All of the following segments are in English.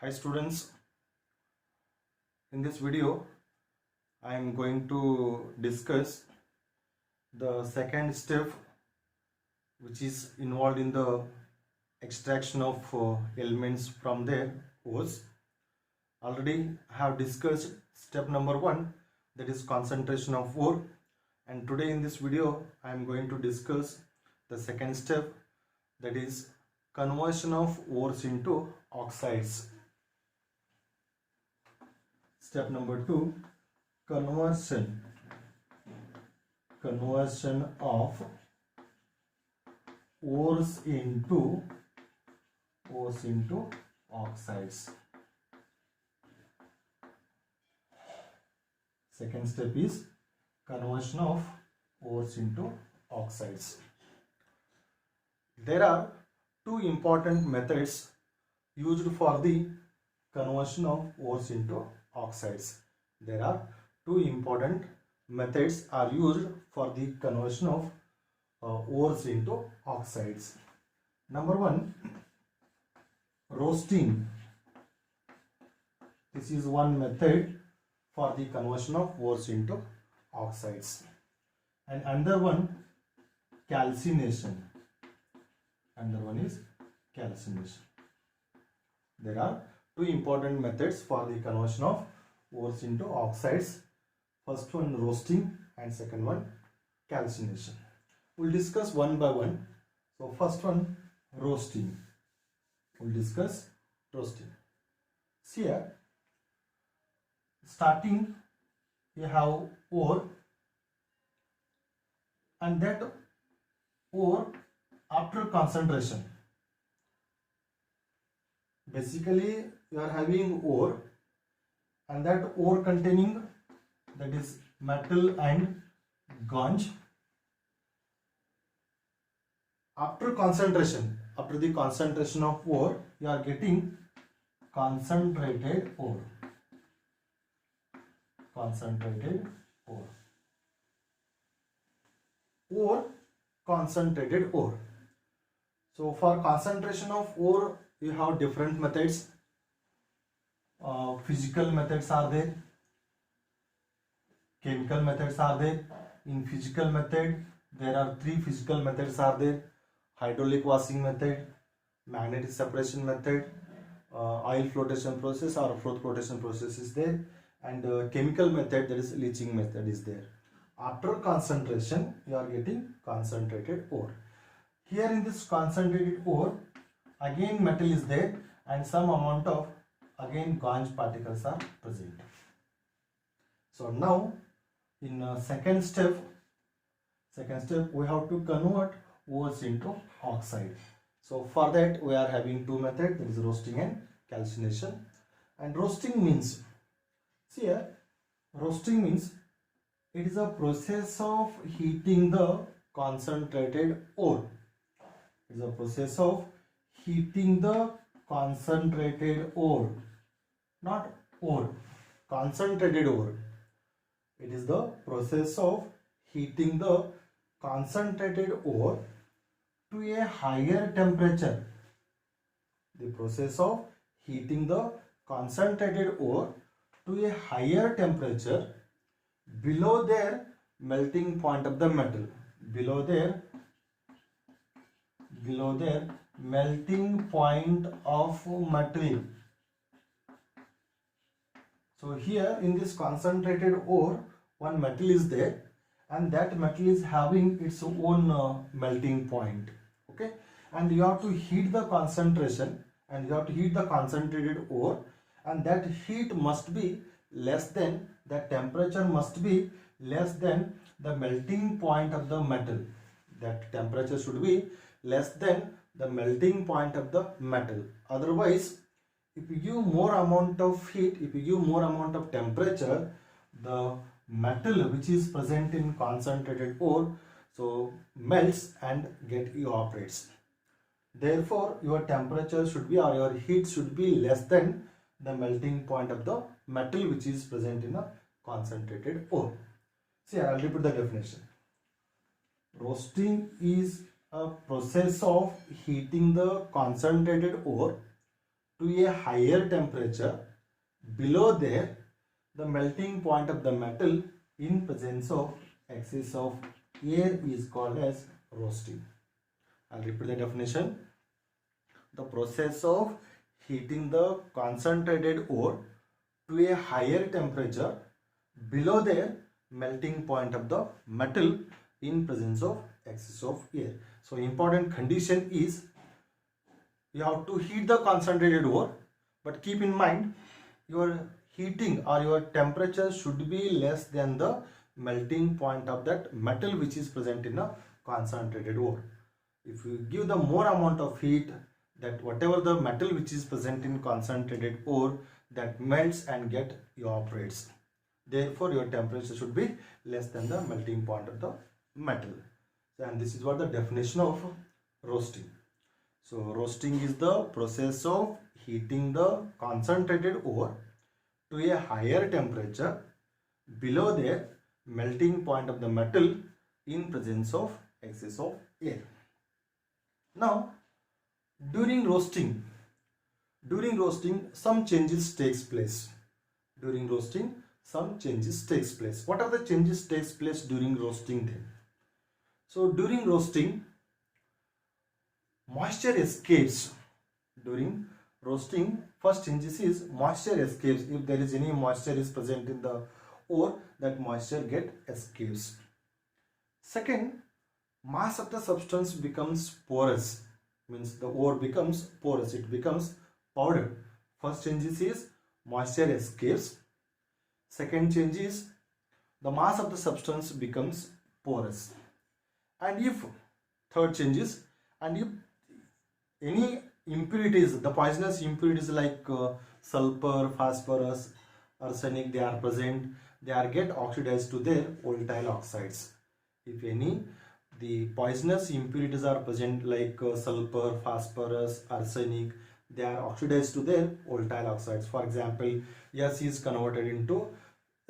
Hi students, in this video I am going to discuss the second step which is involved in the extraction of elements from their ores. Already I have discussed step number 1, that is concentration of ore, and today in this video I am going to discuss the second step, that is conversion of ores into oxides. Step number 2, conversion of ores into oxides. Second step is conversion of ores into oxides. There are two important methods used for the conversion of ores into oxides. There are two important methods are used for the conversion of ores into oxides. Number 1, roasting. This is one method for the conversion of ores into oxides. And another one, calcination. Another one is calcination. There are two important methods for the conversion of ores into oxides. First one, roasting, and second one, calcination. We'll discuss one by one. So first one, roasting. We'll discuss roasting. See here, starting you have ore, and that ore after concentration, basically you are having ore, and that ore containing, that is metal and ganj. After concentration, after the concentration of ore, you are getting concentrated ore. Concentrated ore. Or concentrated ore. So for concentration of ore, you have different methods. Physical methods are there, chemical methods are there. In physical method, there are three physical methods are there: hydraulic washing method, magnetic separation method, oil flotation process or froth flotation process is there, and chemical method, that is leaching method is there. After concentration, you are getting concentrated ore. Here in this concentrated ore, again metal is there and some amount of again ganj particles are present. So now in second step we have to convert ores into oxide. So for that we are having two methods, that is roasting and calcination. And roasting means, see here, roasting means it is a process of heating the concentrated ore. It is a process of heating the concentrated ore, not ore, concentrated ore. It is the process of heating the concentrated ore to a higher temperature. The process of heating the concentrated ore to a higher temperature below their melting point of the metal. Below their melting point of metal. So here in this concentrated ore, one metal is there, and that metal is having its own melting point. Okay, and you have to heat the concentration, and you have to heat the concentrated ore, and that heat must be less than, the temperature must be less than the melting point of the metal. That temperature should be less than the melting point of the metal. Otherwise, if you give more amount of heat, if you give more amount of temperature, the metal which is present in concentrated ore so melts and get evaporates. Therefore, your temperature should be, or your heat should be less than the melting point of the metal which is present in a concentrated ore. See, I will repeat the definition. Roasting is a process of heating the concentrated ore to a higher temperature below there the melting point of the metal in presence of excess of air is called as roasting. I'll repeat the definition. The process of heating the concentrated ore to a higher temperature below the melting point of the metal in presence of excess of air. So important condition is you have to heat the concentrated ore, but keep in mind your heating or your temperature should be less than the melting point of that metal which is present in a concentrated ore. If you give the more amount of heat, that whatever the metal which is present in concentrated ore, that melts and get evaporates. Therefore your temperature should be less than the melting point of the metal. And this is what the definition of roasting. So roasting is the process of heating the concentrated ore to a higher temperature below the melting point of the metal in presence of excess of air. Now during roasting some changes takes place. What are the changes takes place during roasting then? So during roasting, moisture escapes. During roasting, first changes is moisture escapes. If there is any moisture is present in the ore, that moisture escapes. Second, mass of the substance becomes porous. Means the ore becomes porous, it becomes powder. First changes is moisture escapes. Second change is the mass of the substance becomes porous. And if third changes, and if any impurities, the poisonous impurities like sulfur, phosphorus, arsenic, they are present, they are get oxidized to their volatile oxides. If any the poisonous impurities are present like sulfur, phosphorus, arsenic, they are oxidized to their volatile oxides. For example, S is converted into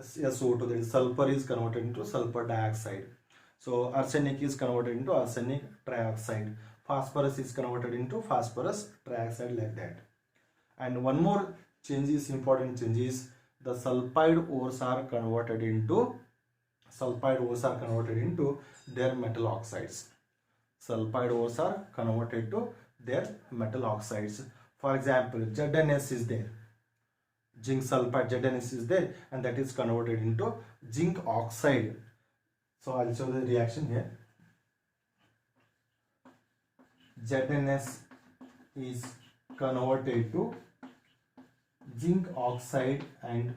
SO2, that is sulfur is converted into sulfur dioxide. So arsenic is converted into arsenic trioxide. Phosphorus is converted into phosphorus trioxide, like that. And one more change is important change is the sulfide ores are converted into their metal oxides. Sulfide ores are converted to their metal oxides. For example, ZnS is there. Zinc sulfide ZnS is there, and that is converted into zinc oxide. So I'll show the reaction here. ZnS is converted to zinc oxide and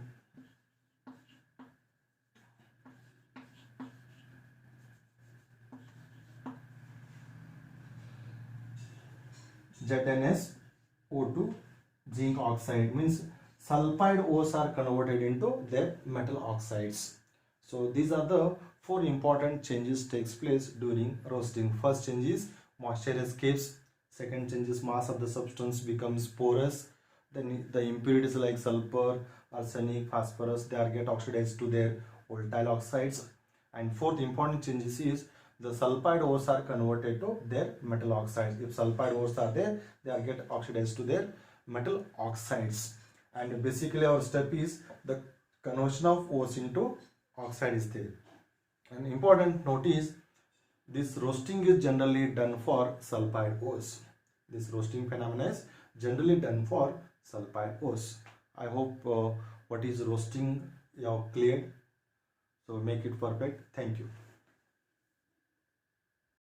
ZnSO2 zinc oxide, means sulfide ores are converted into their metal oxides. So these are the four important changes takes place during roasting. First change is moisture escapes. Second change is mass of the substance becomes porous. Then the impurities like sulfur, arsenic, phosphorus, they are get oxidized to their volatile oxides. And fourth important changes is the sulfide ores are converted to their metal oxides. If sulfide ores are there, they are get oxidized to their metal oxides. And basically our step is the conversion of ores into oxide is there. An important note is this roasting is generally done for sulfide ores. This roasting phenomena is generally done for sulfide ores. I hope what is roasting you have cleared. So make it perfect. Thank you.